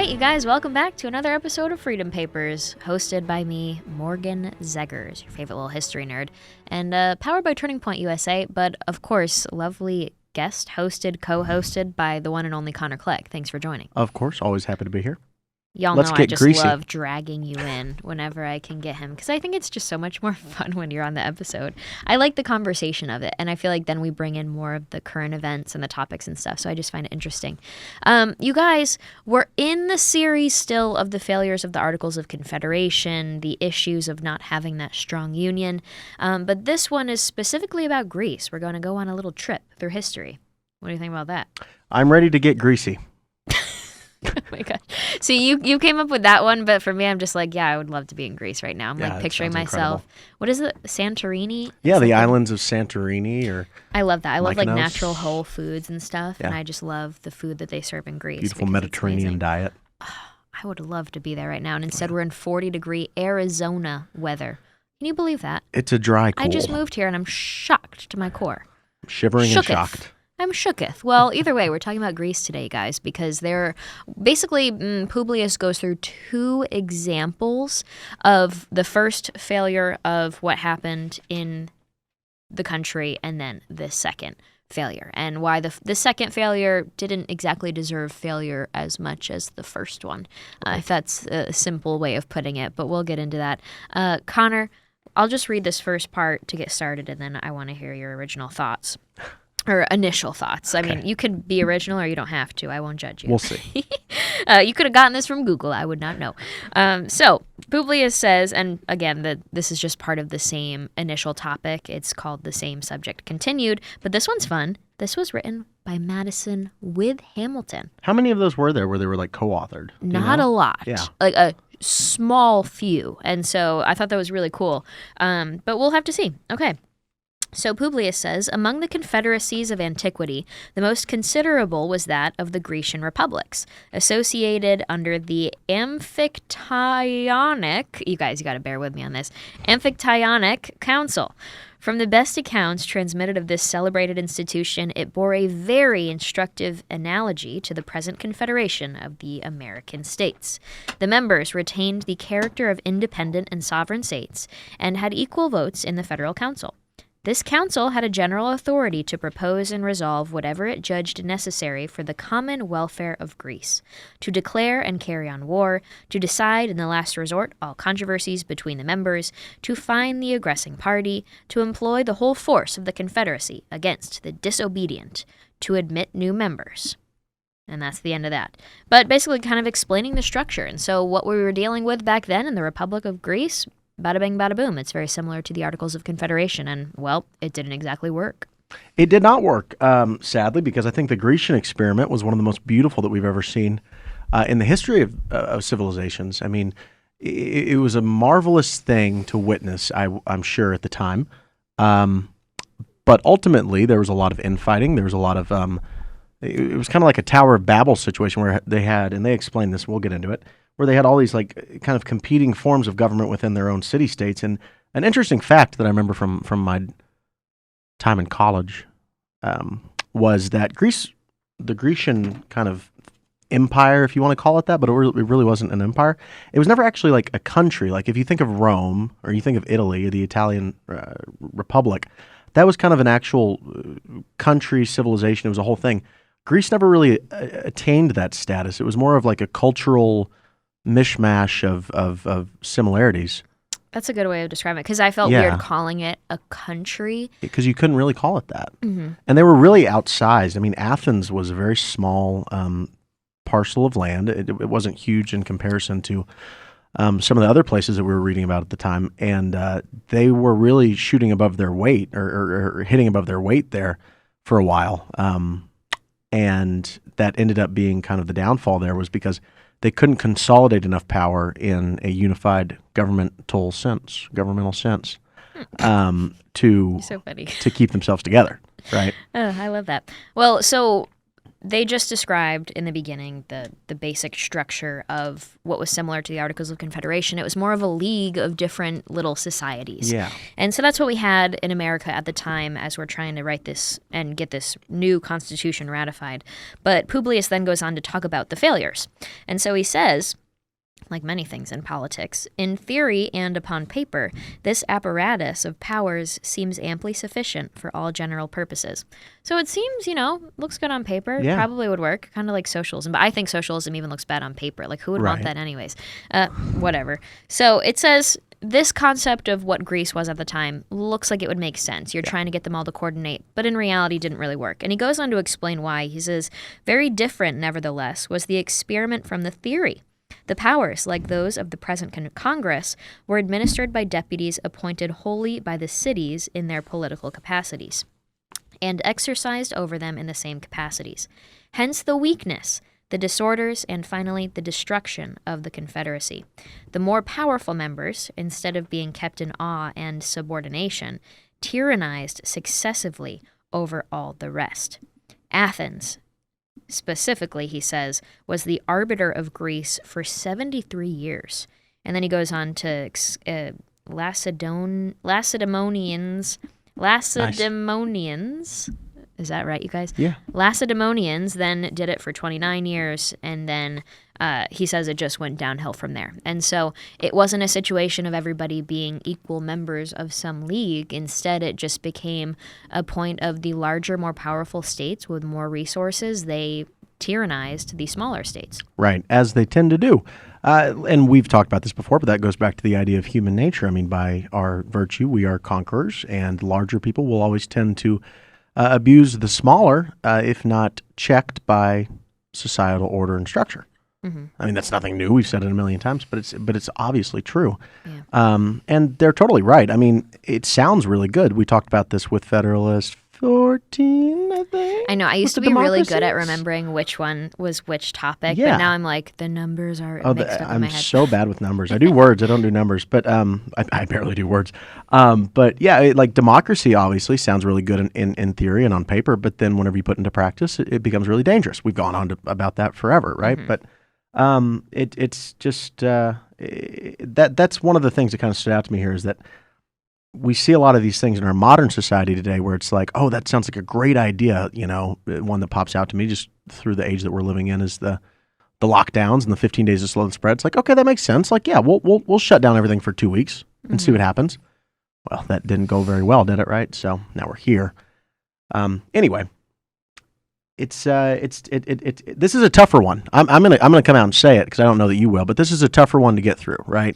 right, you guys, welcome back to another episode of Freedom Papers, hosted by me, Morgan Zegers, your favorite little history nerd, and powered by Turning Point USA, but of course, lovely guest hosted, co-hosted by the one and only Connor Clegg. Thanks for joining. Of course, always happy to be here. Y'all Let's know get I just greasy. love dragging you in whenever I can get him, because I think it's just so much more fun when you're on the episode. I like the conversation of it, and I feel like then we bring in more of the current events and the topics and stuff, so I just find it interesting. You guys, we're in the series still of the failures of the Articles of Confederation, the issues of not having that strong union, but this one is specifically about Greece. We're going to go on a little trip through history. What do you think about that? I'm ready to get greasy. Oh my gosh. So you came up with that one, but for me, I'm just like, yeah, I would love to be in Greece right now. I'm like picturing myself. Incredible. What is it? Santorini? Yeah, the islands of Santorini or I love that. I love like Mykonos. natural whole foods and stuff. Yeah. And I just love the food that they serve in Greece. Beautiful because it's Mediterranean amazing. diet. I would love to be there right now. And instead, we're in 40-degree Arizona weather. Can you believe that? It's a dry cool. I just moved here and I'm shocked to my core. Shivering Shooketh. and shocked. I'm shooketh. Well, either way, we're talking about Greece today, guys, because they're basically Publius goes through two examples of the first failure of what happened in the country and then the second failure, and why the second failure didn't exactly deserve failure as much as the first one, if that's a simple way of putting it, but we'll get into that. Connor, I'll just read this first part to get started, and then I want to hear your original thoughts. Or initial thoughts. I mean, you can be original or you don't have to. I won't judge you. We'll see. You could have gotten this from Google. I would not know. So Publius says, and again, this is just part of the same initial topic. It's called The Same Subject Continued, but this one's fun. This was written by Madison with Hamilton. How many of those were there where they were like co-authored? Do you Not know? a lot. Yeah. Like a small few. And so I thought that was really cool. But we'll have to see. Okay. So Publius says, among the confederacies of antiquity, the most considerable was that of the Grecian republics, associated under the Amphictyonic, you guys, you got to bear with me on this, Amphictyonic Council. From the best accounts transmitted of this celebrated institution, it bore a very instructive analogy to the present confederation of the American states. The members retained the character of independent and sovereign states and had equal votes in the federal council. This council had a general authority to propose and resolve whatever it judged necessary for the common welfare of Greece, to declare and carry on war, to decide in the last resort all controversies between the members, to fine the aggressing party, to employ the whole force of the confederacy against the disobedient, to admit new members. And that's the end of that. But basically kind of explaining the structure. And so what we were dealing with back then in the Republic of Greece, bada bing, bada boom. It's very similar to the Articles of Confederation, and, well, it didn't exactly work. It did not work, sadly, because I think the Grecian experiment was one of the most beautiful that we've ever seen in the history of civilizations. I mean, it was a marvelous thing to witness, I'm sure, at the time. But ultimately, there was a lot of infighting. There was a lot of it was kind of like a Tower of Babel situation where they had, and they explained this, we'll get into it, where they had all these like kind of competing forms of government within their own city-states. And an interesting fact that I remember from my time in college was that the Grecian kind of empire, if you want to call it that, but it really wasn't an empire. It was never actually like a country. Like if you think of Rome or you think of Italy, the Italian Republic, that was kind of an actual country civilization. It was a whole thing. Greece never really attained that status. It was more of like a cultural mishmash of similarities. That's a good way of describing it, because I felt weird calling it a country. Because you couldn't really call it that. Mm-hmm. And they were really outsized. I mean, Athens was a very small parcel of land. It wasn't huge in comparison to some of the other places that we were reading about at the time. And they were really shooting above their weight or hitting above their weight there for a while. And that ended up being kind of the downfall there, was because they couldn't consolidate enough power in a unified governmental sense So funny. to keep themselves together, right? I love that. Well, so they just described in the beginning the basic structure of what was similar to the Articles of Confederation. It was more of a league of different little societies. Yeah. And so that's what we had in America at the time as we're trying to write this and get this new constitution ratified. But Publius then goes on to talk about the failures. And so he says, like many things in politics, in theory and upon paper, this apparatus of powers seems amply sufficient for all general purposes. So it seems, looks good on paper, probably would work, kind of like socialism. But I think socialism even looks bad on paper. Like, who would want that anyways? Whatever. So it says, this concept of what Greece was at the time looks like it would make sense. You're trying to get them all to coordinate, but in reality didn't really work. And he goes on to explain why. He says, very different, nevertheless, was the experiment from the theory. The powers, like those of the present Congress, were administered by deputies appointed wholly by the cities in their political capacities, and exercised over them in the same capacities. Hence the weakness, the disorders, and finally the destruction of the Confederacy. The more powerful members, instead of being kept in awe and subordination, tyrannized successively over all the rest. Athens, specifically, he says, was the arbiter of Greece for 73 years. And then he goes on to Lacedaemonians. Nice. Is that right, you guys? Yeah. Lacedaemonians then did it for 29 years, and then he says it just went downhill from there. And so it wasn't a situation of everybody being equal members of some league. Instead, it just became a point of the larger, more powerful states with more resources. They tyrannized the smaller states. Right, as they tend to do. And we've talked about this before, but that goes back to the idea of human nature. I mean, by our virtue, we are conquerors, and larger people will always tend to abuse the smaller, if not checked by societal order and structure. Mm-hmm. I mean, that's nothing new. We've said it a million times, but it's obviously true. Yeah. And they're totally right. I mean, it sounds really good. We talked about this with Federalist 14, I think. I know. I used to be really good at remembering which one was which topic, but now I'm like, the numbers are mixed up in my head. I'm so bad with numbers. I do words. I don't do numbers, but I barely do words. But yeah, like democracy obviously sounds really good in theory and on paper, but then whenever you put it into practice, it becomes really dangerous. We've gone on about that forever, right? Mm-hmm. But it's just that's one of the things that kind of stood out to me here is that we see a lot of these things in our modern society today where it's like, oh, that sounds like a great idea. One that pops out to me just through the age that we're living in is the lockdowns and the 15 days of slow and spread. It's like, okay, that makes sense. Like, yeah, we'll shut down everything for 2 weeks and see what happens. Well, that didn't go very well, did it? Right. So now we're here. Anyway, this is a tougher one. I'm gonna come out and say it because I don't know that you will, but this is a tougher one to get through, right?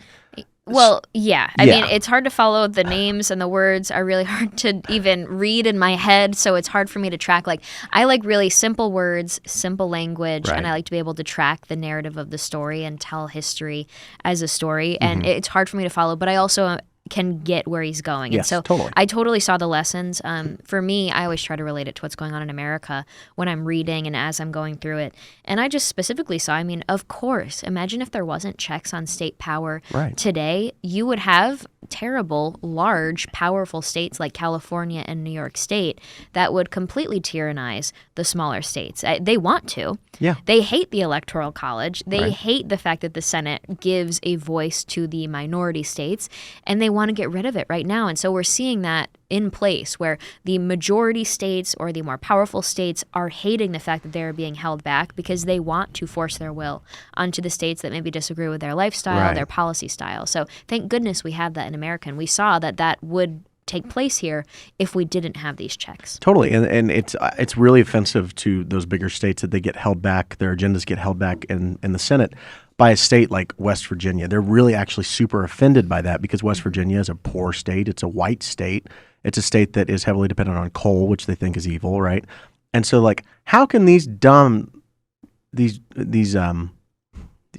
Well, yeah. I mean, it's hard to follow. The names and the words are really hard to even read in my head, so it's hard for me to track. Like, I like really simple words, simple language, and I like to be able to track the narrative of the story and tell history as a story, and it's hard for me to follow, but I also can get where he's going. Yes, and so totally. I totally saw the lessons. For me, I always try to relate it to what's going on in America when I'm reading and as I'm going through it. And I just specifically saw, I mean, of course, imagine if there wasn't checks on state power today, you would have terrible, large, powerful states like California and New York State that would completely tyrannize the smaller states. They want to. Yeah. They hate the Electoral College. They hate the fact that the Senate gives a voice to the minority states, and they want to get rid of it right now. And so we're seeing that in place where the majority states or the more powerful states are hating the fact that they're being held back because they want to force their will onto the states that maybe disagree with their lifestyle, their policy style. So thank goodness we have that in America. And we saw that would take place here if we didn't have these checks. Totally. And it's really offensive to those bigger states that they get held back, their agendas get held back in the Senate by a state like West Virginia. They're really actually super offended by that because West Virginia is a poor state. It's a white state. It's a state that is heavily dependent on coal, which they think is evil, right? And so, like, how can these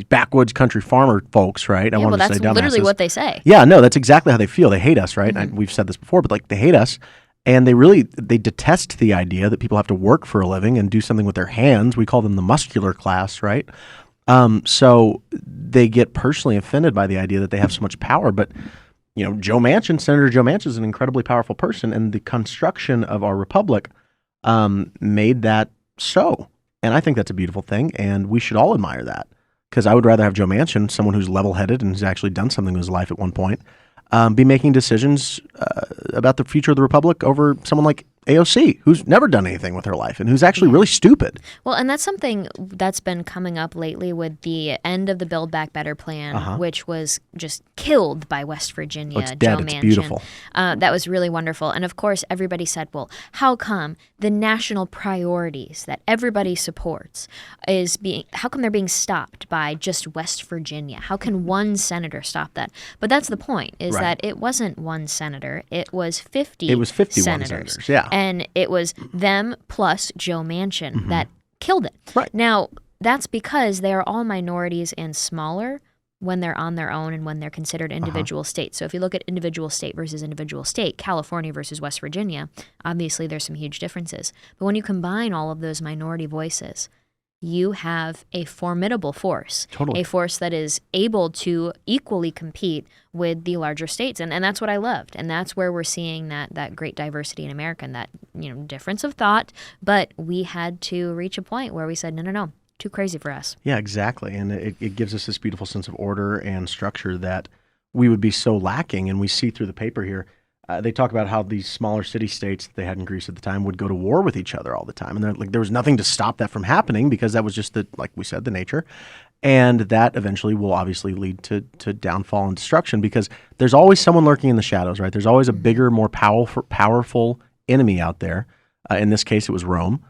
backwoods country farmer folks, right? Yeah, that's literally what they say. Yeah, no, that's exactly how they feel. They hate us, right? And we've said this before, but like they hate us, and they detest the idea that people have to work for a living and do something with their hands. We call them the muscular class, right? So they get personally offended by the idea that they have so much power, but Senator Joe Manchin is an incredibly powerful person, and the construction of our republic made that so. And I think that's a beautiful thing, and we should all admire that, because I would rather have Joe Manchin, someone who's level-headed and has actually done something in his life at one point, be making decisions about the future of the Republic over someone like AOC, who's never done anything with her life and who's actually really stupid. Well, and that's something that's been coming up lately with the end of the Build Back Better plan, which was just killed by West Virginia. It's dead. Joe It's Manchin. beautiful. That was really wonderful. And of course, everybody said, well, how come the national priorities that everybody supports how come they're being stopped by just West Virginia? How can one senator stop that? But that's the point, is that it wasn't one senator. It was 50 It was 51 senators. yeah. And it was them plus Joe Manchin that killed it. Right. Now, that's because they are all minorities and smaller when they're on their own and when they're considered individual states. So if you look at individual state versus individual state, California versus West Virginia, obviously there's some huge differences. But when you combine all of those minority voices, you have a formidable force, Totally. a force that is able to equally compete with the larger states. And that's what I loved. And that's where we're seeing that great diversity in America and that, difference of thought. But we had to reach a point where we said, no, too crazy for us. Yeah, exactly. And it gives us this beautiful sense of order and structure that we would be so lacking. And we see through the paper here, they talk about how these smaller city-states that they had in Greece at the time would go to war with each other all the time. And there was nothing to stop that from happening because that was just, like we said, the nature. And that eventually will obviously lead to downfall and destruction because there's always someone lurking in the shadows, right? There's always a bigger, more powerful enemy out there. In this case, it was Rome,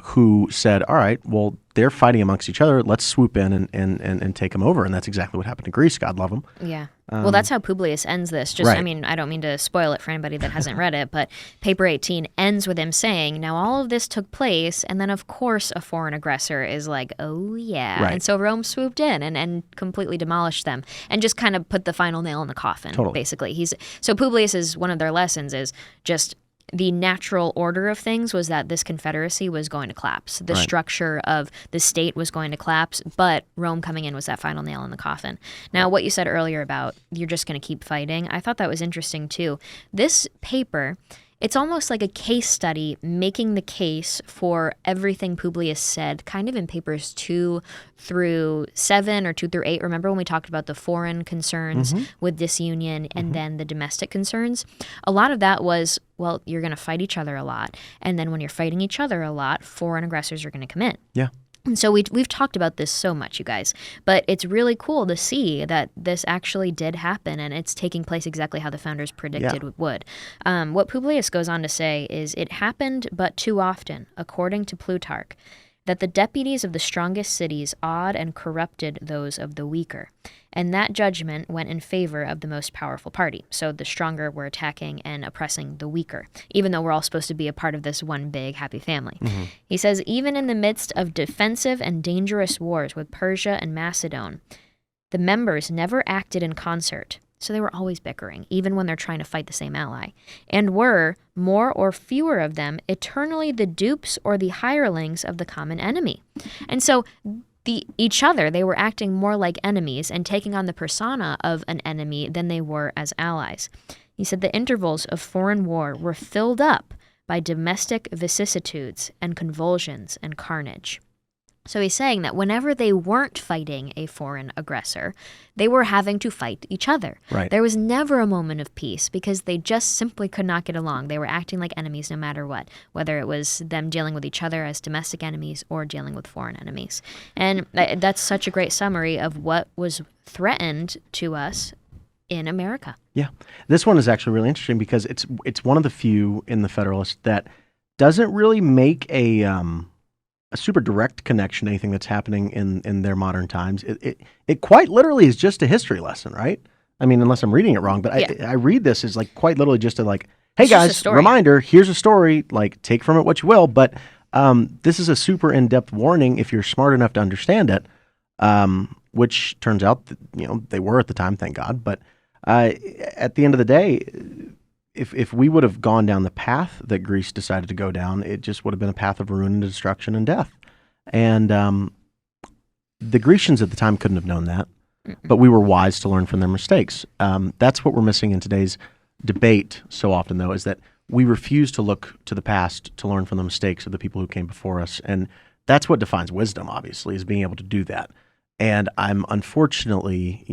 who said, all right, well, they're fighting amongst each other. Let's swoop in and take them over. And that's exactly what happened to Greece. God love them. Yeah. Well, that's how Publius ends this. I don't mean to spoil it for anybody that hasn't read it, but paper 18 ends with him saying, now all of this took place, and then of course a foreign aggressor is like, oh yeah. Right. And so Rome swooped in and completely demolished them and just kind of put the final nail in the coffin, basically. So Publius is, one of their lessons is just the natural order of things was that this confederacy was going to collapse. The structure of the state was going to collapse, but Rome coming in was that final nail in the coffin. Now, what you said earlier about you're just going to keep fighting, I thought that was interesting too. This paper, it's almost like a case study making the case for everything Publius said kind of in papers 2 through 7 or 2 through 8. Remember when we talked about the foreign concerns with disunion and then the domestic concerns? A lot of that was, well, you're going to fight each other a lot. And then when you're fighting each other a lot, foreign aggressors are going to come in. Yeah. And so we've talked about this so much, you guys, but it's really cool to see that this actually did happen and it's taking place exactly how the founders predicted it would. What Publius goes on to say is, it happened but too often, according to Plutarch, that the deputies of the strongest cities awed and corrupted those of the weaker. And that judgment went in favor of the most powerful party. So the stronger were attacking and oppressing the weaker, even though we're all supposed to be a part of this one big happy family. He says, even in the midst of defensive and dangerous wars with Persia and Macedon, the members never acted in concert. So they were always bickering, even when they're trying to fight the same ally, and were, more or fewer of them, eternally the dupes or the hirelings of the common enemy. And so each other, they were acting more like enemies and taking on the persona of an enemy than they were as allies. He said the intervals of foreign war were filled up by domestic vicissitudes and convulsions and carnage. So he's saying that whenever they weren't fighting a foreign aggressor, they were having to fight each other. Right. There was never a moment of peace because they just simply could not get along. They were acting like enemies no matter what, whether it was them dealing with each other as domestic enemies or dealing with foreign enemies. And that's such a great summary of what was threatened to us in America. Yeah. This one is actually really interesting because it's one of the few in the Federalist that doesn't really make a super direct connection to anything that's happening in their modern times. It quite literally is just a history lesson, right? I mean, unless I'm reading it wrong, but I read this as like quite literally just hey it's guys, reminder, here's a story, like take from it what you will, but this is a super in-depth warning if you're smart enough to understand it, which turns out that, they were at the time, thank God, but at the end of the day, if we would have gone down the path that Greece decided to go down, it just would have been a path of ruin and destruction and death. And the Grecians at the time couldn't have known that, but we were wise to learn from their mistakes. That's what we're missing in today's debate so often, though, is that we refuse to look to the past to learn from the mistakes of the people who came before us. And That's what defines wisdom, obviously, is being able to do that. And I'm unfortunately,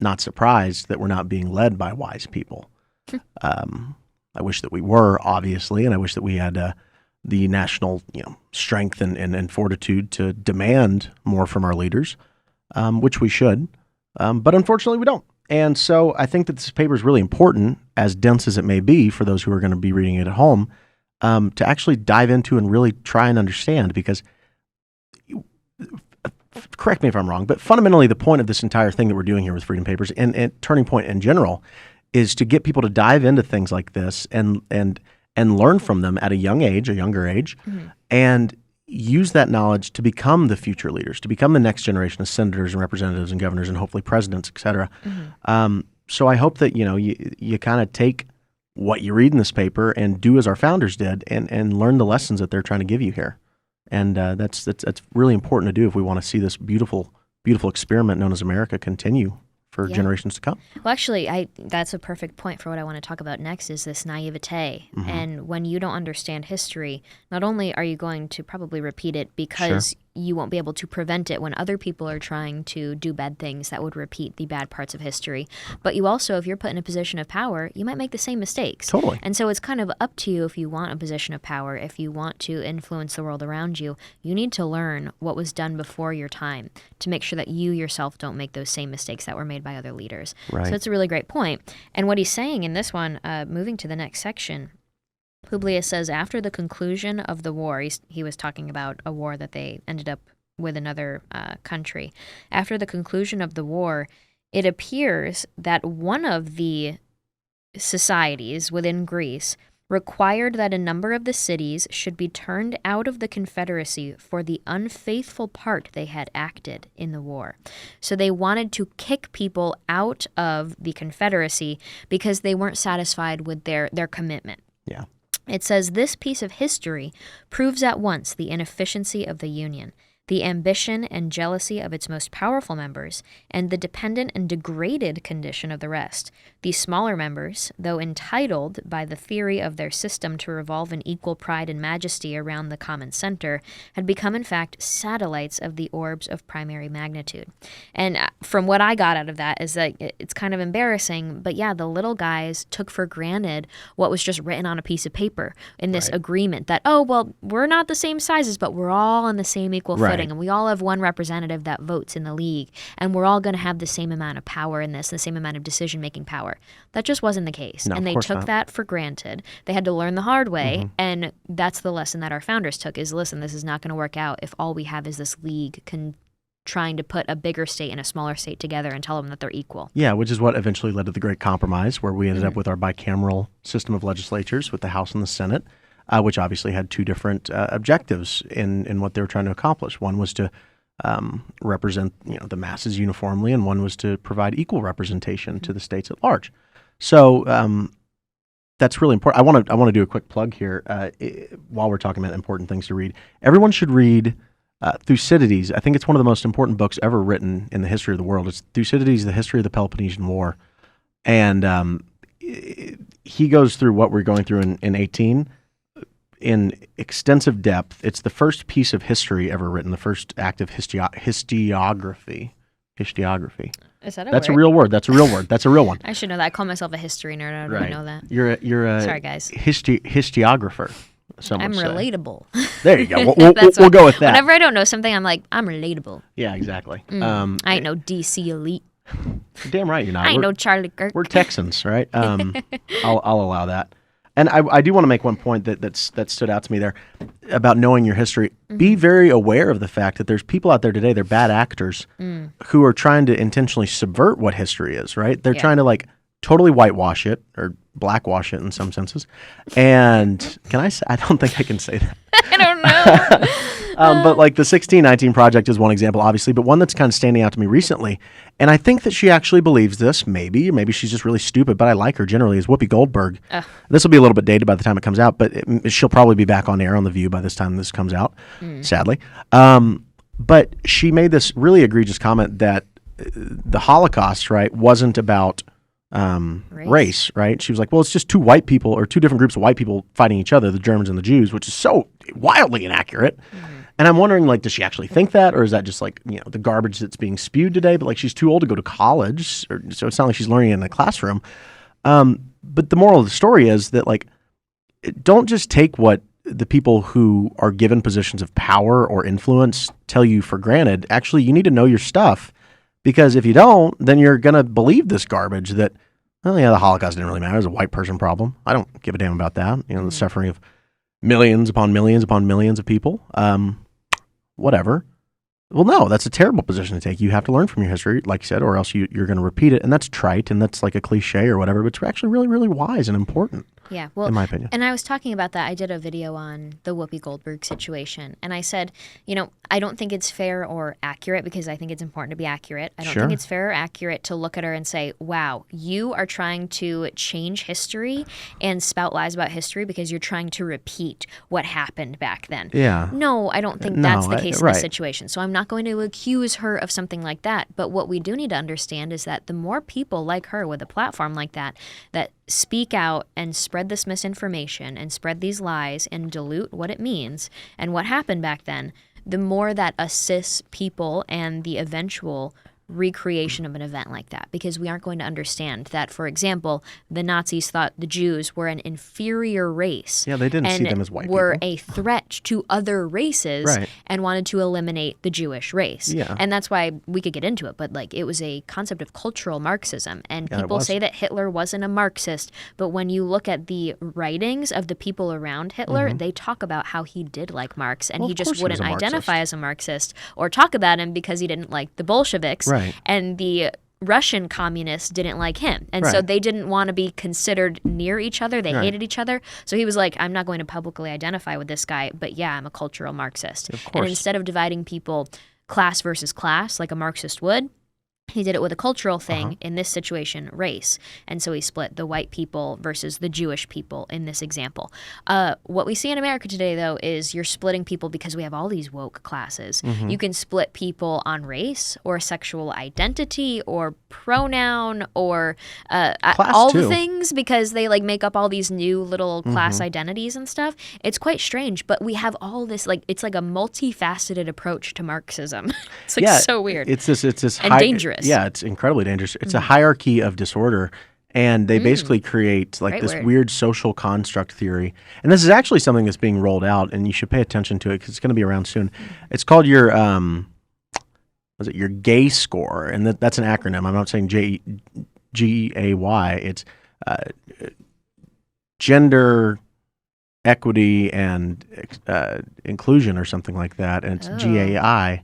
not surprised that we're not being led by wise people. I wish that we were, obviously, and I wish that we had the national, strength and fortitude to demand more from our leaders, which we should. But unfortunately, we don't. And so I think that this paper is really important, as dense as it may be for those who are going to be reading it at home, to actually dive into and really try and understand, because correct me if I'm wrong, but fundamentally the point of this entire thing that we're doing here with Freedom Papers and Turning Point in general is to get people to dive into things like this and learn from them at a younger age, and use that knowledge to become the future leaders, to become the next generation of senators and representatives and governors and hopefully presidents, et cetera. So I hope that, you kind of take what you read in this paper and do as our founders did and learn the lessons that they're trying to give you here. And that's really important to do if we want to see this beautiful, beautiful experiment known as America continue for generations to come. Well, actually, that's a perfect point for what I want to talk about next, is this naivete. And when you don't understand history, not only are you going to probably repeat it because you won't be able to prevent it when other people are trying to do bad things that would repeat the bad parts of history, but you also, if you're put in a position of power, you might make the same mistakes. Totally. And so it's kind of up to you if you want a position of power, if you want to influence the world around you, you need to learn what was done before your time to make sure that you yourself don't make those same mistakes that were made by other leaders. Right. So it's a really great point. And what he's saying in this one, moving to the next section, Publius says, after the conclusion of the war, he was talking about a war that they ended up with another country. After the conclusion of the war, it appears that one of the societies within Greece required that a number of the cities should be turned out of the Confederacy for the unfaithful part they had acted in the war. So they wanted to kick people out of the Confederacy because they weren't satisfied with their commitment. Yeah. It says, this piece of history proves at once the inefficiency of the Union, the ambition and jealousy of its most powerful members, and the dependent and degraded condition of the rest. These smaller members, though entitled by the theory of their system to revolve in equal pride and majesty around the common center, had become in fact satellites of the orbs of primary magnitude. And from what I got out of that is that it's kind of embarrassing, but yeah, the little guys took for granted what was just written on a piece of paper in this agreement that, oh, well, we're not the same sizes, but we're all on the same equal footing. And we all have one representative that votes in the league, and we're all going to have the same amount of power in this, the same amount of decision-making power. That just wasn't the case. No, and they took that for granted. They had to learn the hard way, and that's the lesson that our founders took is, listen, this is not going to work out if all we have is this league trying to put a bigger state and a smaller state together and tell them that they're equal. Yeah, which is what eventually led to the Great Compromise, where we ended up with our bicameral system of legislatures with the House and the Senate. Which obviously had two different objectives in what they were trying to accomplish. One was to represent the masses uniformly, and one was to provide equal representation to the states at large. So that's really important. I want to do a quick plug here while we're talking about important things to read. Everyone should read Thucydides. I think it's one of the most important books ever written in the history of the world. It's Thucydides, The History of the Peloponnesian War. And he goes through what we're going through in 18 in extensive depth. It's the first piece of history ever written, the first act of histiography. Histiography. Is that That's a real word. That's a real word. That's a real one. I should know that. I call myself a history nerd. I don't even know that. You're a sorry, guys. Histiographer. I'm relatable. There you go. We'll go with that. Whenever I don't know something, I'm like, I'm relatable. Yeah, exactly. I ain't no DC elite. Damn right you're not. I ain't no Charlie Kirk. We're Texans, right? I'll allow that. And I do want to make one point that stood out to me there about knowing your history. Be very aware of the fact that there's people out there today, they're bad actors who are trying to intentionally subvert what history is, right? They're trying to totally whitewash it or blackwash it in some senses. And can I say, I don't think I can say that. I don't know. But the 1619 Project is one example, obviously, but one that's kind of standing out to me recently. And I think that she actually believes this, maybe she's just really stupid, but I like her generally, is Whoopi Goldberg. This will be a little bit dated by the time it comes out, but she'll probably be back on air on The View by this time this comes out, sadly. But she made this really egregious comment that the Holocaust, right, wasn't about race, right? She was like, well, it's just two white people or two different groups of white people fighting each other, the Germans and the Jews, which is so wildly inaccurate. And I'm wondering, like, does she actually think that, or is that just like, the garbage that's being spewed today? But like, she's too old to go to college, so it's not like she's learning in a classroom. But the moral of the story is that, like, don't just take what the people who are given positions of power or influence tell you for granted. Actually, you need to know your stuff, because if you don't, then you're going to believe this garbage that, oh yeah, the Holocaust didn't really matter. It was a white person problem. I don't give a damn about that. The suffering of millions upon millions upon millions of people. Whatever. Well, no, that's a terrible position to take. You have to learn from your history, like you said, or else you're going to repeat it. And that's trite, and that's like a cliche or whatever, but it's actually really, really wise and important. Yeah, well, in my opinion. And I was talking about that. I did a video on the Whoopi Goldberg situation, and I said, I don't think it's fair or accurate, because I think it's important to be accurate. I don't think it's fair or accurate to look at her and say, wow, you are trying to change history and spout lies about history because you're trying to repeat what happened back then. Yeah. No, I don't think that's the case in this situation. So I'm not going to accuse her of something like that. But what we do need to understand is that the more people like her with a platform like that speak out and spread this misinformation and spread these lies and dilute what it means and what happened back then, the more that assists people and the eventual recreation of an event like that, because we aren't going to understand that, for example, the Nazis thought the Jews were an inferior race. Yeah, they didn't see them as white were people. a threat to other races and wanted to eliminate the Jewish race. Yeah. And that's why we could get into it, but like it was a concept of cultural Marxism. And people say that Hitler wasn't a Marxist, but when you look at the writings of the people around Hitler, they talk about how he did like Marx, and he just wouldn't identify as a Marxist or talk about him because he didn't like the Bolsheviks. Right. And the Russian communists didn't like him. And so they didn't want to be considered near each other. They hated each other. So he was like, I'm not going to publicly identify with this guy, but yeah, I'm a cultural Marxist. Of course. And instead of dividing people class versus class like a Marxist would, he did it with a cultural thing, in this situation, race. And so he split the white people versus the Jewish people in this example. What we see in America today, though, is you're splitting people because we have all these woke classes. You can split people on race or sexual identity or pronoun or all the things, because they like make up all these new little class identities and stuff. It's quite strange, but we have all this, like, it's like a multifaceted approach to Marxism. It's like so weird. It's this and dangerous. Yeah, it's incredibly dangerous. It's a hierarchy of disorder, and they basically create like this weird social construct theory. And this is actually something that's being rolled out, and you should pay attention to it because it's going to be around soon. It's called your your GAY score, and that's an acronym. I'm not saying GAY. It's gender equity and inclusion or something like that, and it's GAI.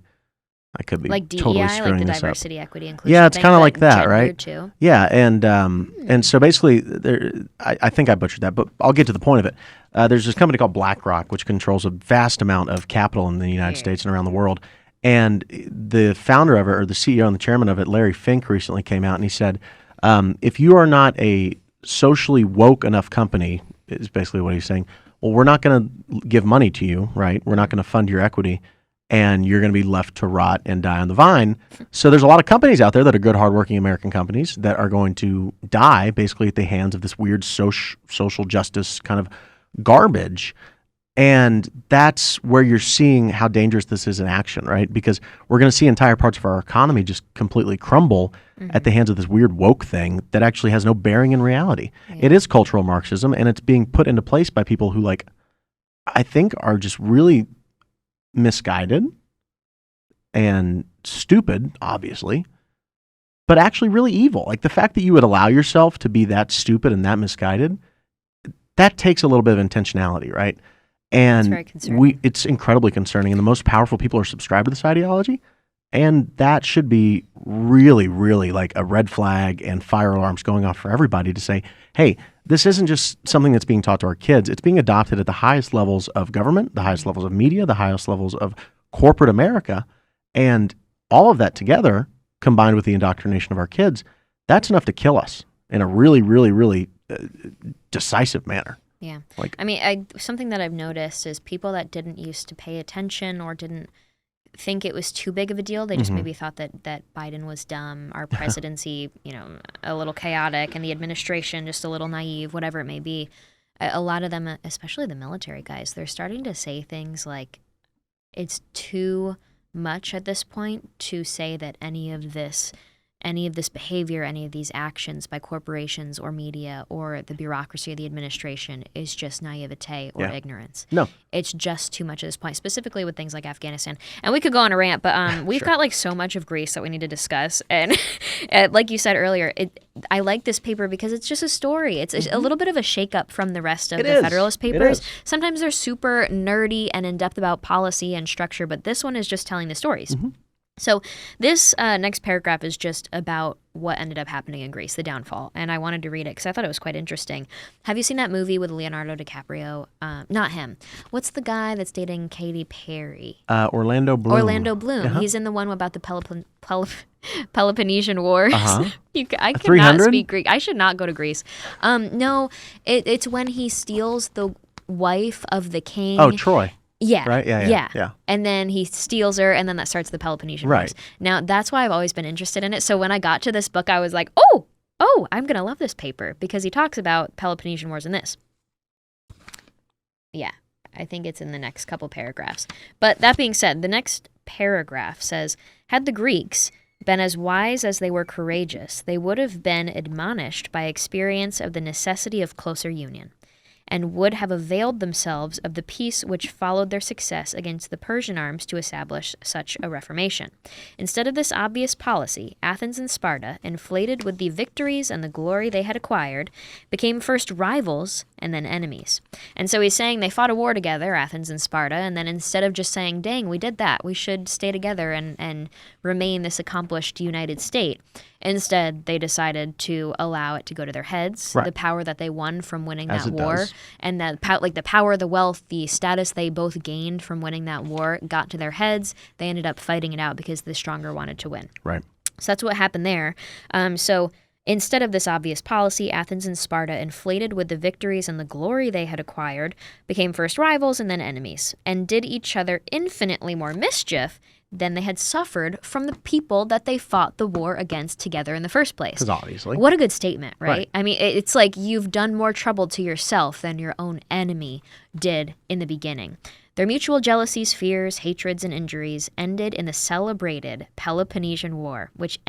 I could be like DEI, totally screwing like the this diversity, up. equity, inclusion. Yeah, it's kind of like that, right? Too. Yeah, and so basically, I think I butchered that, but I'll get to the point of it. There's this company called BlackRock, which controls a vast amount of capital in the United States and around the world. And the founder of it, or the CEO and the chairman of it, Larry Fink, recently came out and he said, if you are not a socially woke enough company, is basically what he's saying, well, we're not going to give money to you, right? We're not going to fund your equity, and you're going to be left to rot and die on the vine. So there's a lot of companies out there that are good, hardworking American companies that are going to die basically at the hands of this weird social justice kind of garbage. And that's where you're seeing how dangerous this is in action, right? Because we're going to see entire parts of our economy just completely crumble at the hands of this weird woke thing that actually has no bearing in reality. Yeah. It is cultural Marxism, and it's being put into place by people who, like, I think are just really misguided and stupid, obviously, but actually really evil. Like, the fact that you would allow yourself to be that stupid and that misguided, that takes a little bit of intentionality, right? And it's incredibly concerning, and the most powerful people are subscribed to this ideology, and that should be really, really like a red flag and fire alarms going off for everybody to say, hey, this isn't just something that's being taught to our kids. It's being adopted at the highest levels of government, the highest levels of media, the highest levels of corporate America, and all of that together, combined with the indoctrination of our kids, that's enough to kill us in a really, really, really decisive manner. Yeah. I mean, something that I've noticed is people that didn't used to pay attention or didn't think it was too big of a deal. They just maybe thought that Biden was dumb, our presidency, a little chaotic, and the administration just a little naive, whatever it may be. A lot of them, especially the military guys, they're starting to say things like, it's too much at this point to say that any of this behavior, any of these actions by corporations or media or the bureaucracy of the administration is just naivete or ignorance. No. It's just too much at this point, specifically with things like Afghanistan. And we could go on a rant, but we've got like so much of Greece that we need to discuss. And like you said earlier, I like this paper because it's just a story. It's a little bit of a shakeup from the rest of the Federalist Papers. Sometimes they're super nerdy and in-depth about policy and structure, but this one is just telling the stories. Mm-hmm. So this next paragraph is just about what ended up happening in Greece, the downfall. And I wanted to read it because I thought it was quite interesting. Have you seen that movie with Leonardo DiCaprio? Not him. What's the guy that's dating Katy Perry? Orlando Bloom. Orlando Bloom. He's in the one about the Peloponnesian Wars. I cannot 300? speak Greek. I should not go to Greece. No, it's when he steals the wife of the king. Oh, Troy. Yeah. Right? Yeah. And then he steals her, and then that starts the Peloponnesian Wars. Now, that's why I've always been interested in it. So when I got to this book, I was like, oh, I'm going to love this paper because he talks about Peloponnesian Wars in this. Yeah, I think it's in the next couple paragraphs. But that being said, the next paragraph says, had the Greeks been as wise as they were courageous, they would have been admonished by experience of the necessity of closer union, and would have availed themselves of the peace which followed their success against the Persian arms to establish such a reformation. Instead of this obvious policy, Athens and Sparta, inflated with the victories and the glory they had acquired, became first rivals and then enemies. And so he's saying they fought a war together, Athens and Sparta, and then instead of just saying, dang, we did that, we should stay together and remain this accomplished united state, instead, they decided to allow it to go to their heads, the power that they won from winning that war, and the power, the wealth, the status they both gained from winning that war got to their heads. They ended up fighting it out because the stronger wanted to win. Right. So that's what happened there. So instead of this obvious policy, Athens and Sparta, inflated with the victories and the glory they had acquired, became first rivals and then enemies, and did each other infinitely more mischief than they had suffered from the people that they fought the war against together in the first place. Because obviously. What a good statement, right? I mean, it's like you've done more trouble to yourself than your own enemy did in the beginning. Their mutual jealousies, fears, hatreds, and injuries ended in the celebrated Peloponnesian War, which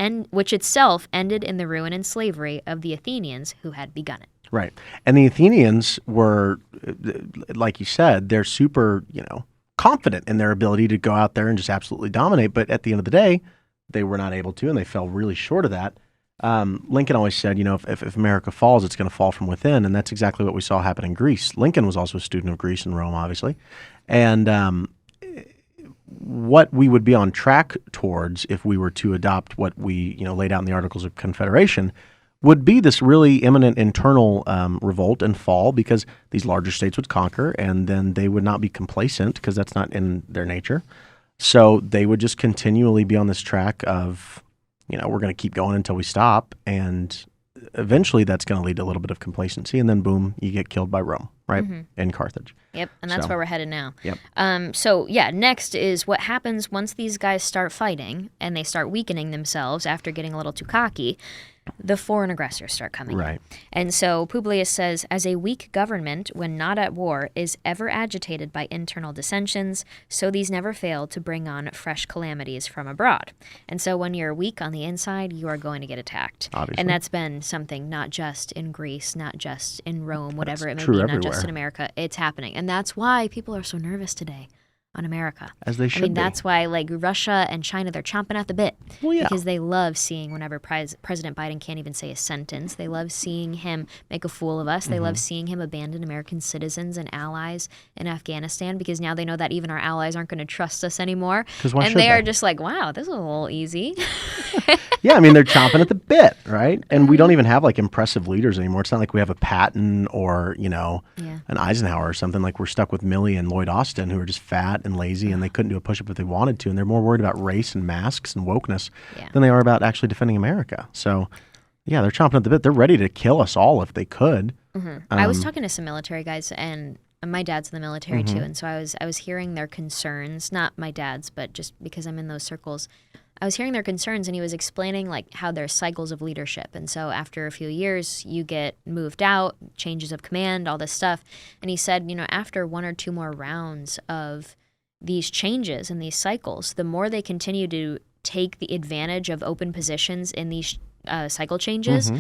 itself ended in the ruin and slavery of the Athenians who had begun it. Right. And the Athenians were, like you said, they're super, confident in their ability to go out there and just absolutely dominate. But at the end of the day, they were not able to, and they fell really short of that. Lincoln always said, if America falls, it's going to fall from within. And that's exactly what we saw happen in Greece. Lincoln was also a student of Greece and Rome, obviously. And what we would be on track towards if we were to adopt what we, laid out in the Articles of Confederation would be this really imminent internal revolt and fall, because these larger states would conquer, and then they would not be complacent because that's not in their nature. So they would just continually be on this track of, we're going to keep going until we stop, and eventually that's going to lead to a little bit of complacency, and then boom, you get killed by Rome, right, in Carthage. Yep, and that's where we're headed now. Yep. So next is what happens once these guys start fighting and they start weakening themselves after getting a little too cocky. The foreign aggressors start coming in. And so Publius says, as a weak government, when not at war, is ever agitated by internal dissensions, so these never fail to bring on fresh calamities from abroad. And so when you're weak on the inside, you are going to get attacked. Obviously. And that's been something not just in Greece, not just in Rome, whatever that's it may be, everywhere. not just in America. It's happening. And that's why people are so nervous today on America. As they should be. That's why, Russia and China, they're chomping at the bit. Well, yeah. Because they love seeing whenever President Biden can't even say a sentence. They love seeing him make a fool of us. They love seeing him abandon American citizens and allies in Afghanistan, because now they know that even our allies aren't going to trust us anymore. And they are just like, wow, this is a little easy. Yeah, I mean, they're chomping at the bit, right? And we don't even have impressive leaders anymore. It's not like we have a Patton or, an Eisenhower or something. Like, we're stuck with Milley and Lloyd Austin, who are just fat and lazy, and they couldn't do a push-up if they wanted to. And they're more worried about race and masks and wokeness than they are about actually defending America. So, yeah, they're chomping at the bit. They're ready to kill us all if they could. I was talking to some military guys, and my dad's in the military too, and so I was hearing their concerns. Not my dad's, but just because I'm in those circles. I was hearing their concerns, and he was explaining how there's cycles of leadership. And so after a few years, you get moved out, changes of command, all this stuff. And he said, after one or two more rounds of these changes and these cycles, the more they continue to take the advantage of open positions in these cycle changes,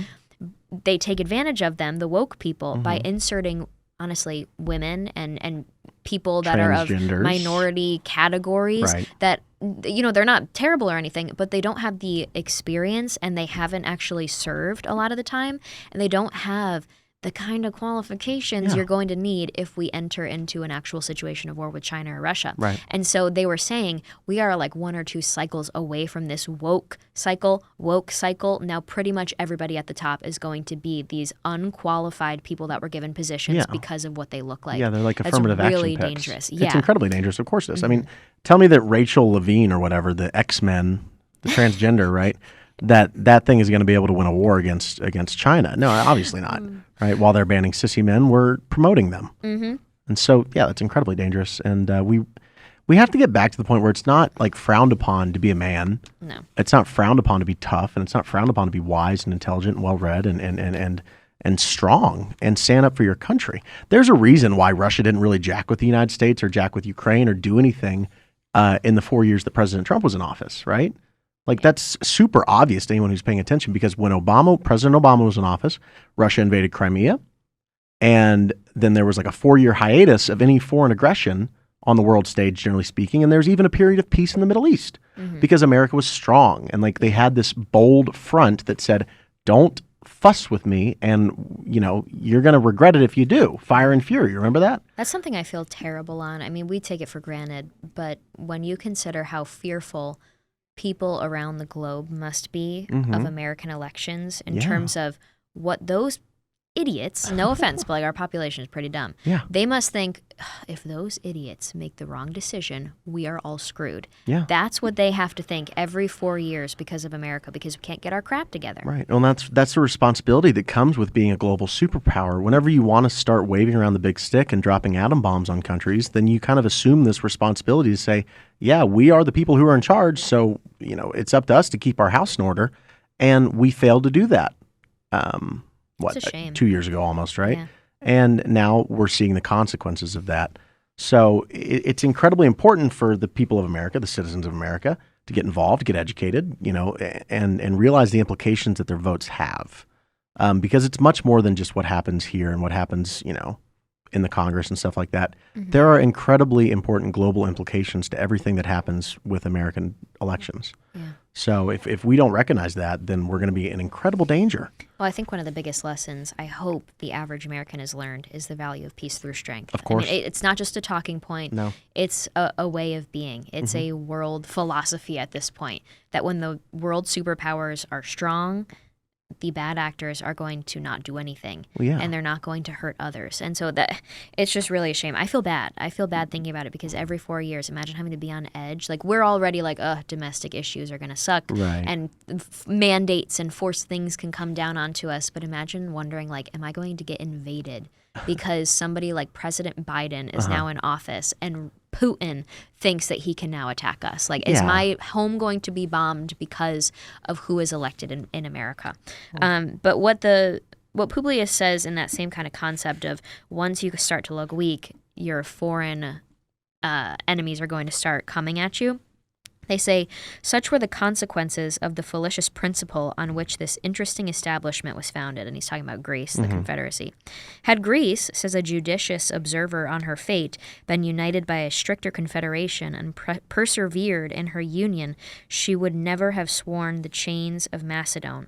they take advantage of them, the woke people, by inserting, honestly, women and people that are of minority categories that, they're not terrible or anything, but they don't have the experience and they haven't actually served a lot of the time, and they don't have the kind of qualifications you're going to need if we enter into an actual situation of war with China or Russia. Right. And so they were saying we are like 1 or 2 cycles away from this woke cycle. Now pretty much everybody at the top is going to be these unqualified people that were given positions because of what they look like. Yeah, they're like affirmative action really picks. Dangerous. It's incredibly dangerous, of course it is. I mean, tell me that Rachel Levine or whatever, the X-Men, the transgender, right? That thing is going to be able to win a war against China. No, obviously not. Right? While they're banning sissy men, we're promoting them. And so, that's incredibly dangerous. And we have to get back to the point where it's not like frowned upon to be a man. No. It's not frowned upon to be tough, and it's not frowned upon to be wise and intelligent and well-read and strong and stand up for your country. There's a reason why Russia didn't really jack with the United States or jack with Ukraine or do anything in the 4 years that President Trump was in office, right? Like, that's super obvious to anyone who's paying attention, because when President Obama was in office, Russia invaded Crimea, and then there was like a 4-year hiatus of any foreign aggression on the world stage, generally speaking, and there's even a period of peace in the Middle East because America was strong, and like they had this bold front that said, don't fuss with me, and you're going to regret it if you do. Fire and fury, remember that? That's something I feel terrible on. I mean, we take it for granted, but when you consider how fearful people around the globe must be of American elections in terms of what those idiots, no offense, but like our population is pretty dumb. Yeah. They must think, if those idiots make the wrong decision, we are all screwed. Yeah. That's what they have to think every 4 years because of America, because we can't get our crap together. Right. Well, that's the responsibility that comes with being a global superpower. Whenever you want to start waving around the big stick and dropping atom bombs on countries, then you kind of assume this responsibility to say, yeah, we are the people who are in charge, so it's up to us to keep our house in order, and we failed to do that. It's a shame. 2 years ago almost, right? Yeah. And now we're seeing the consequences of that. So it's incredibly important for the people of America, the citizens of America, to get involved, get educated, and realize the implications that their votes have. Because it's much more than just what happens here and what happens, in the Congress and stuff like that. There are incredibly important global implications to everything that happens with American elections. Yeah. So if we don't recognize that, then we're going to be in incredible danger. Well, I think one of the biggest lessons I hope the average American has learned is the value of peace through strength. Of course. I mean, it's not just a talking point. No. It's a way of being. It's a world philosophy at this point, that when the world superpowers are strong, the bad actors are going to not do anything, and they're not going to hurt others. And so that it's just really a shame. I feel bad. I feel bad thinking about it, because every 4 years, imagine having to be on edge. Like, we're already like, domestic issues are going to suck, and mandates and forced things can come down onto us. But imagine wondering, like, am I going to get invaded because somebody like President Biden is now in office and Putin thinks that he can now attack us? Like, is my home going to be bombed because of who is elected in America? But what Publius says in that same kind of concept of, once you start to look weak, your foreign enemies are going to start coming at you. They say, such were the consequences of the fallacious principle on which this interesting establishment was founded. And he's talking about Greece, the Confederacy. Had Greece, says a judicious observer on her fate, been united by a stricter confederation and persevered in her union, she would never have sworn the chains of Macedon,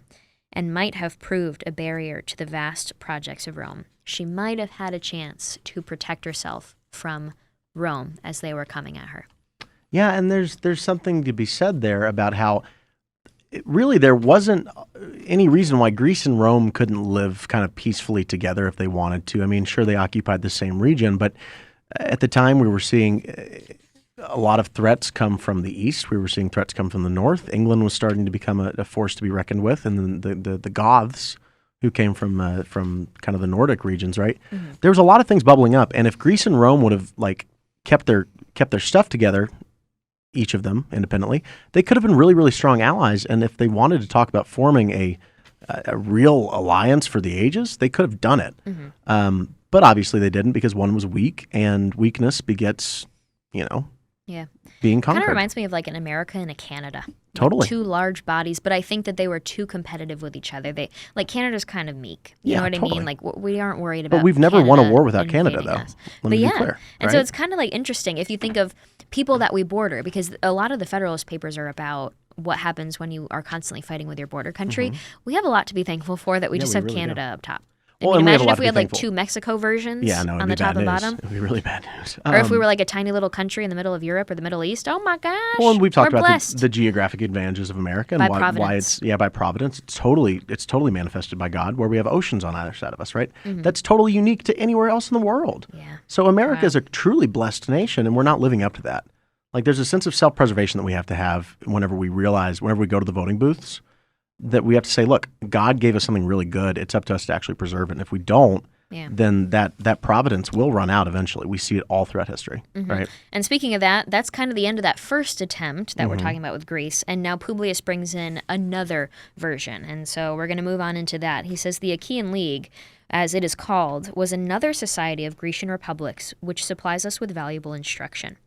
and might have proved a barrier to the vast projects of Rome. She might have had a chance to protect herself from Rome as they were coming at her. Yeah, and there's something to be said there about how really there wasn't any reason why Greece and Rome couldn't live kind of peacefully together if they wanted to. I mean, sure, they occupied the same region, but at the time we were seeing a lot of threats come from the east. We were seeing threats come from the north. England was starting to become a force to be reckoned with, and then the Goths, who came from kind of the Nordic regions, right? There was a lot of things bubbling up, and if Greece and Rome would have like kept their stuff together, each of them independently, they could have been really, really strong allies. And if they wanted to talk about forming a real alliance for the ages, they could have done it. But obviously they didn't, because one was weak, and weakness begets, Yeah. being Kind of conquered. reminds me of like an America and a Canada. Totally. Two large bodies, but I think that they were too competitive with each other. They like Canada's kind of meek. You know what I mean? Like we aren't worried about. But we've never won a Canada war without Canada, invading though. us. Let me But be clear. and so it's kind of like interesting if you think of people that we border, because a lot of the Federalist Papers are about what happens when you are constantly fighting with your border country. We have a lot to be thankful for that we just have really do. Canada up top. Well, I mean, and we have a imagine lot if to we be had like thankful. two Mexico versions Yeah, no, it'd on be the top bad and news. bottom. It'd be really bad news. Or if we were like a tiny little country in the middle of Europe or the Middle East. Oh my gosh. Well, and we've talked we're about blessed. the geographic advantages of America and By why providence. it's by providence. It's totally manifested by God, where we have oceans on either side of us, right? That's totally unique to anywhere else in the world. Yeah. So America is a truly blessed nation, and we're not living up to that. Like there's a sense of self-preservation that we have to have whenever we go to the voting booths, that we have to say, look, God gave us something really good. It's up to us to actually preserve it. And if we don't, then that providence will run out eventually. We see it all throughout history, right? And speaking of that, that's kind of the end of that first attempt that we're talking about with Greece. And now Publius brings in another version. And so we're going to move on into that. He says the Achian League, as it is called, was another society of Grecian republics, which supplies us with valuable instruction.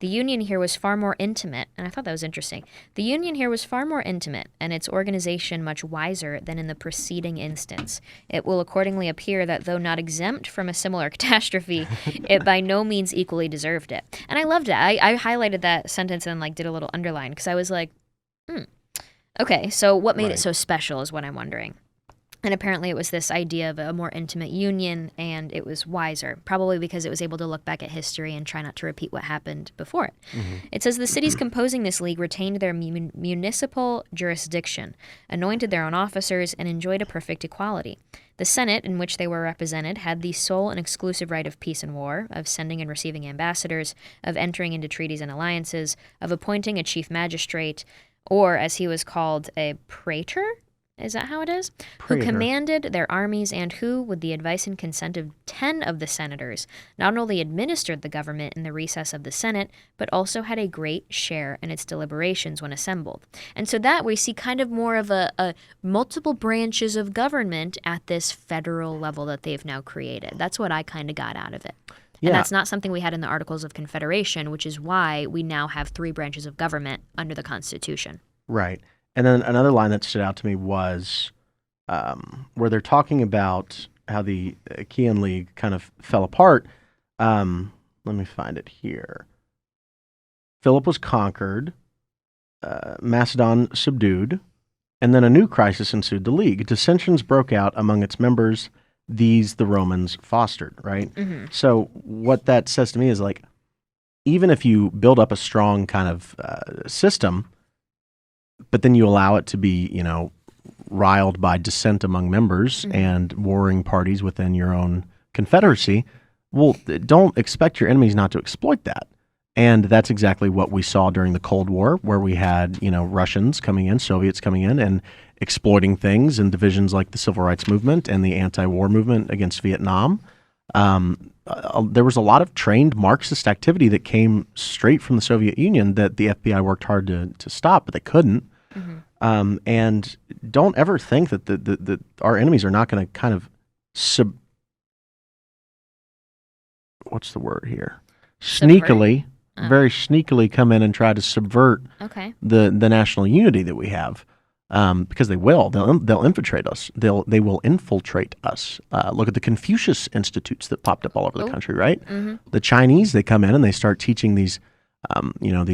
The union here was far more intimate, and I thought that was interesting. The union here was far more intimate, and its organization much wiser than in the preceding instance. It will accordingly appear that though not exempt from a similar catastrophe, it by no means equally deserved it. And I loved it. I highlighted that sentence and like did a little underline, because I was like, okay, so what made it so special is what I'm wondering. And apparently it was this idea of a more intimate union, and it was wiser, probably because it was able to look back at history and try not to repeat what happened before it. It says the cities composing this league retained their municipal jurisdiction, anointed their own officers, and enjoyed a perfect equality. The Senate, in which they were represented, had the sole and exclusive right of peace and war, of sending and receiving ambassadors, of entering into treaties and alliances, of appointing a chief magistrate, or, as he was called, a praetor? Is that how it is? Praetor. Who commanded their armies, and who, with the advice and consent of 10 of the senators, not only administered the government in the recess of the Senate, but also had a great share in its deliberations when assembled. And so that we see kind of more of a multiple branches of government at this federal level that they've now created. That's what I kind of got out of it. Yeah. And that's not something we had in the Articles of Confederation, which is why we now have 3 branches of government under the Constitution. Right. And then another line that stood out to me was where they're talking about how the Achaean League kind of fell apart. Let me find it here. Philip was conquered, Macedon subdued, and then a new crisis ensued the League. Dissensions broke out among its members. These the Romans fostered, right? So what that says to me is like, even if you build up a strong kind of system, but then you allow it to be, riled by dissent among members and warring parties within your own confederacy, well, don't expect your enemies not to exploit that. And that's exactly what we saw during the Cold War, where we had, Russians coming in, Soviets coming in, and exploiting things in divisions like the Civil Rights Movement and the anti-war movement against Vietnam. There was a lot of trained Marxist activity that came straight from the Soviet Union that the FBI worked hard to stop, but they couldn't. And don't ever think that our enemies are not going to kind of what's the word here? Sneakily, very sneakily come in and try to subvert the national unity that we have. Because they will. They'll infiltrate us. They will infiltrate us. Look at the Confucius institutes that popped up all over the country, right? The Chinese, they come in and they start teaching these,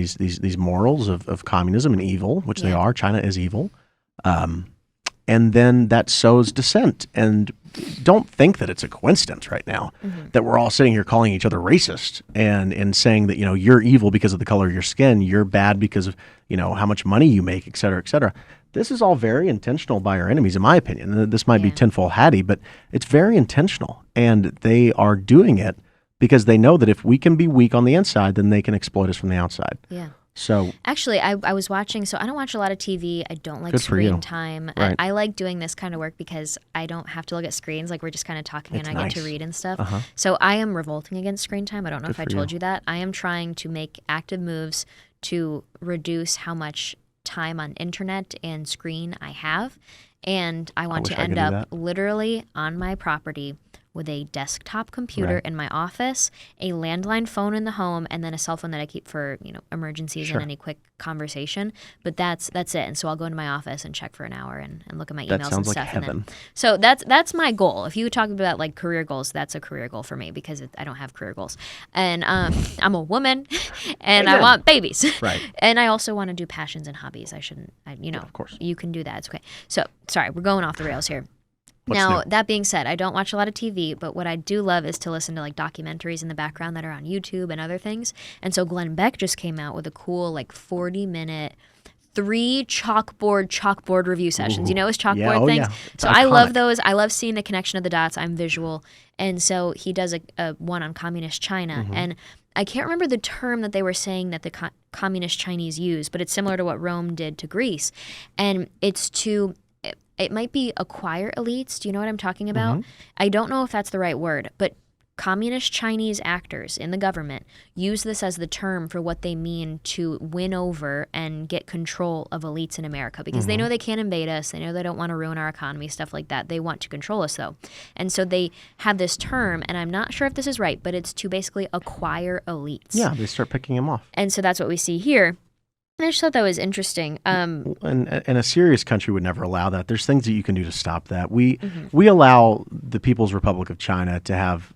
these morals of communism and evil, which they are. China is evil. And then that sows dissent. And don't think that it's a coincidence right now that we're all sitting here calling each other racist and saying that, you're evil because of the color of your skin, you're bad because of, how much money you make, et cetera, et cetera. This is all very intentional by our enemies, in my opinion. This might be tinfoil hatty, but it's very intentional. And they are doing it because they know that if we can be weak on the inside, then they can exploit us from the outside. Yeah. So actually, I was watching, so I don't watch a lot of TV. I don't like Good for screen you. time. Right. I like doing this kind of work because I don't have to look at screens. Like, we're just kind of talking It's and I get to nice. read and stuff. So I am revolting against screen time. I don't know if I for told you. you that. I am trying to make active moves to reduce how much time on internet and screen I have. And I want wish to I end could do up literally on my property with a desktop computer Right. in my office, a landline phone in the home, and then a cell phone that I keep for, emergencies Sure. and any quick conversation. But that's it. And so I'll go into my office and check for an hour and look at my emails That and sounds like stuff. And heaven. so that's my goal. If you talk about like career goals, that's a career goal for me because I don't have career goals. And I'm a woman and I Amen. want babies. Right. And I also want to do passions and hobbies. Of course. You can do that. It's okay. So, sorry, we're going off the rails here. What's Now, new? that being said, I don't watch a lot of TV, but what I do love is to listen to like documentaries in the background that are on YouTube and other things. And so Glenn Beck just came out with a cool like 40-minute 3 chalkboard review sessions. You know his chalkboard Yeah, oh, things? yeah. It's So I love iconic. those. I love seeing the connection of the dots. I'm visual. And so he does a one on communist China. Mm-hmm. And I can't remember the term that they were saying that the communist Chinese use, but it's similar to what Rome did to Greece. And it's it might be acquire elites. Do you know what I'm talking about? Mm-hmm. I don't know if that's the right word, but communist Chinese actors in the government use this as the term for what they mean to win over and get control of elites in America because they know they can't invade us. They know they don't want to ruin our economy, stuff like that. They want to control us, though. And so they have this term, and I'm not sure if this is right, but it's to basically acquire elites. Yeah, they start picking him off. And so that's what we see here. And I just thought that was interesting. And a serious country would never allow that. There's things that you can do to stop that. We Mm-hmm. we allow the People's Republic of China to have,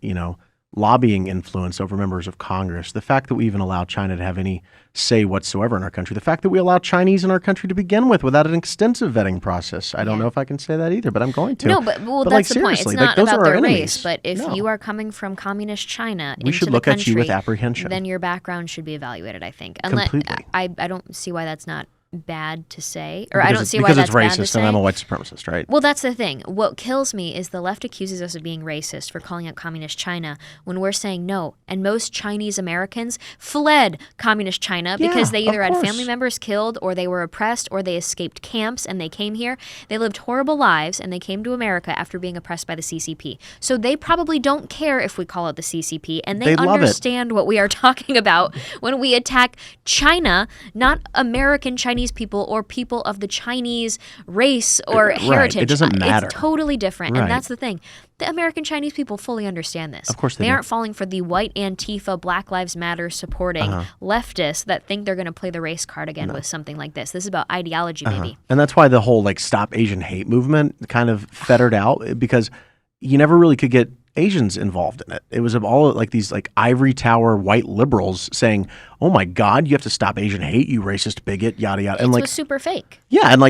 lobbying influence over members of Congress. The fact that we even allow China to have any say whatsoever in our country. The fact that we allow Chinese in our country to begin with without an extensive vetting process. I don't know if I can say that either, but I'm going to. No, but that's the point. It's seriously, not those about are our their enemies. race. But if No. you are coming from communist China We into should the look country, at you with apprehension. then your background should be evaluated, I think. Completely. I don't see why that's not bad to say, or Because I don't it's- see why because that's it's bad to racist say. and I'm a white supremacist, right? Well, that's the thing. What kills me is the left accuses us of being racist for calling out communist China when we're saying no. And most Chinese Americans fled communist China because they of either had course. family members killed or they were oppressed or they escaped camps and they came here. They lived horrible lives and they came to America after being oppressed by the CCP. So they probably don't care if we call it the CCP and they They love it. understand what we are talking about when we attack China, not American Chinese people or people of the Chinese race or Right. heritage. It doesn't matter. It's totally different. Right. And that's the thing. The American Chinese people fully understand this. Of course they do. aren't falling for the white Antifa, Black Lives Matter supporting leftists that think they're going to play the race card again with something like this. This is about ideology, baby. And that's why the whole Stop Asian Hate movement kind of fettered out because you never really could get Asians involved in it. It was all these ivory tower white liberals saying, "Oh my God, you have to stop Asian hate, you racist bigot, yada yada." And It was super fake. yeah, and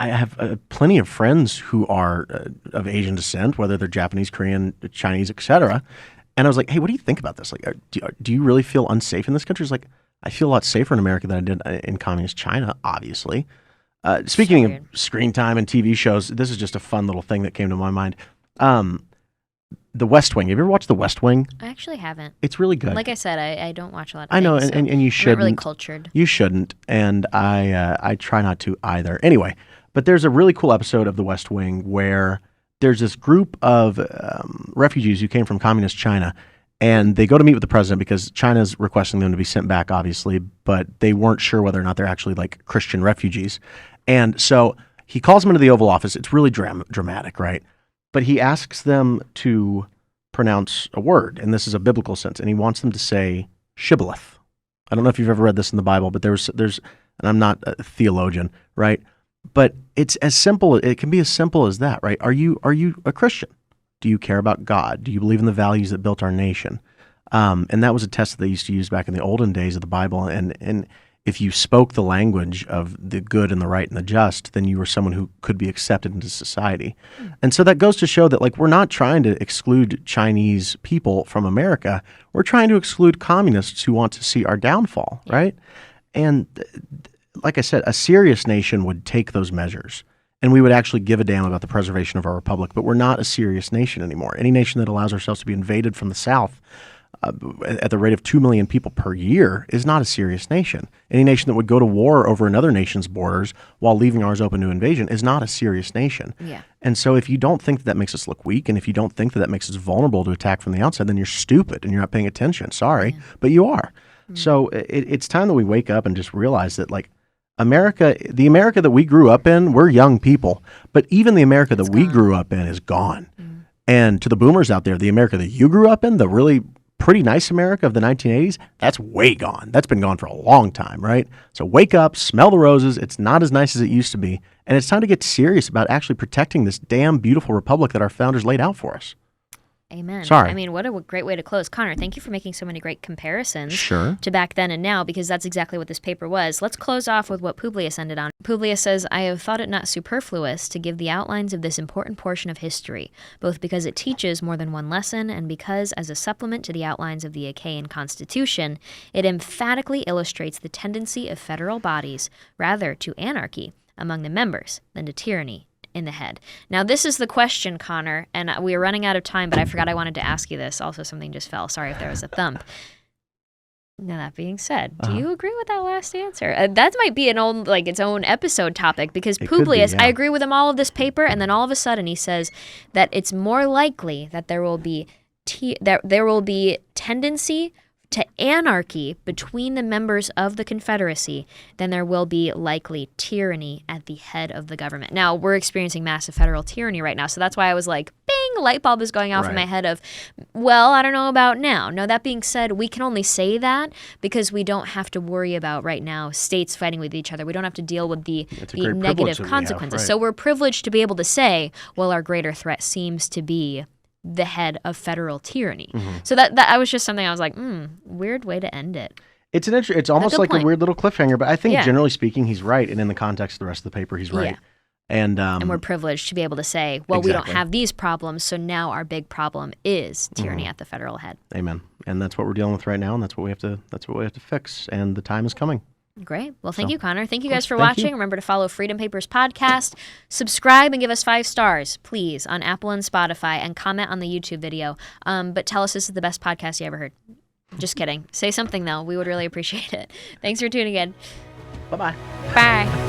I have plenty of friends who are of Asian descent, whether they're Japanese, Korean, Chinese, etc. And I was like, "Hey, what do you think about this? Do you really feel unsafe in this country?" It's like, I feel a lot safer in America than I did in communist China, obviously. Speaking of screen time and TV shows, this is just a fun little thing that came to my mind. The West Wing. Have you ever watched The West Wing? I actually haven't. It's really good. Like I said, I don't watch a lot of I know, things, and you I'm not shouldn't. really cultured. You shouldn't, and I try not to either. Anyway, but there's a really cool episode of The West Wing where there's this group of refugees who came from communist China, and they go to meet with the president because China's requesting them to be sent back, obviously, but they weren't sure whether or not they're actually Christian refugees. And so he calls them into the Oval Office. It's really dramatic, right? But he asks them to pronounce a word, and this is a biblical sense, and he wants them to say shibboleth. I don't know if you've ever read this in the Bible, but there's, and I'm not a theologian, right? But it's as simple. It can be as simple as that, right? Are you a Christian? Do you care about God? Do you believe in the values that built our nation? And that was a test that they used to use back in the olden days of the Bible. And if you spoke the language of the good and the right and the just, then you were someone who could be accepted into society. And so that goes to show that we're not trying to exclude Chinese people from America. We're trying to exclude communists who want to see our downfall, right? And like I said, a serious nation would take those measures. And we would actually give a damn about the preservation of our republic. But we're not a serious nation anymore. Any nation that allows ourselves to be invaded from the south at the rate of 2 million people per year is not a serious nation. Any nation that would go to war over another nation's borders while leaving ours open to invasion is not a serious nation. Yeah. And so if you don't think that makes us look weak, and if you don't think that makes us vulnerable to attack from the outside, then you're stupid and you're not paying attention. Sorry, but you are. So it's time that we wake up and just realize that America, the America that we grew up in, we're young people, but even the America that we grew up in is gone. And to the boomers out there, the America that you grew up in, the really pretty nice America of the 1980s, that's way gone. That's been gone for a long time, right? So wake up, smell the roses. It's not as nice as it used to be. And it's time to get serious about actually protecting this damn beautiful republic that our founders laid out for us. Amen. Sorry. I mean, what a great way to close. Connor, thank you for making so many great comparisons Sure. to back then and now, because that's exactly what this paper was. Let's close off with what Publius ended on. Publius says, I have thought it not superfluous to give the outlines of this important portion of history, both because it teaches more than one lesson and because, as a supplement to the outlines of the Achaean Constitution, it emphatically illustrates the tendency of federal bodies rather to anarchy among the members than to tyranny in the head. Now, this is the question, Connor, and we are running out of time, but I forgot I wanted to ask you this. Also, something just fell. Sorry if there was a thump. Now, that being said, do you agree with that last answer? That might be its own episode topic, because Publius, I agree with him all of this paper, and then all of a sudden he says that it's more likely that there will be tendency to anarchy between the members of the Confederacy than there will be likely tyranny at the head of the government. Now, we're experiencing massive federal tyranny right now, so that's why I was like, bing, light bulb is going off in my head of, well, I don't know about now. Now, that being said, we can only say that because we don't have to worry about right now states fighting with each other. We don't have to deal with the negative consequences. So we're privileged to be able to say, well, our greater threat seems to be the head of federal tyranny. So that I was just something I was like, weird way to end it. It's almost like a weird little cliffhanger, but I think generally speaking, he's right. And in the context of the rest of the paper, he's right. And we're privileged to be able to say, well, we don't have these problems, so now our big problem is tyranny at the federal head. Amen. And that's what we're dealing with right now, and that's what we have to fix. And the time is coming. Great. Well, thank you, Connor. Thank you guys for watching. Remember to follow Freedom Papers Podcast. Subscribe and give us 5 stars, please, on Apple and Spotify, and comment on the YouTube video. But tell us this is the best podcast you ever heard. Just kidding. Say something, though. We would really appreciate it. Thanks for tuning in. Bye-bye. Bye.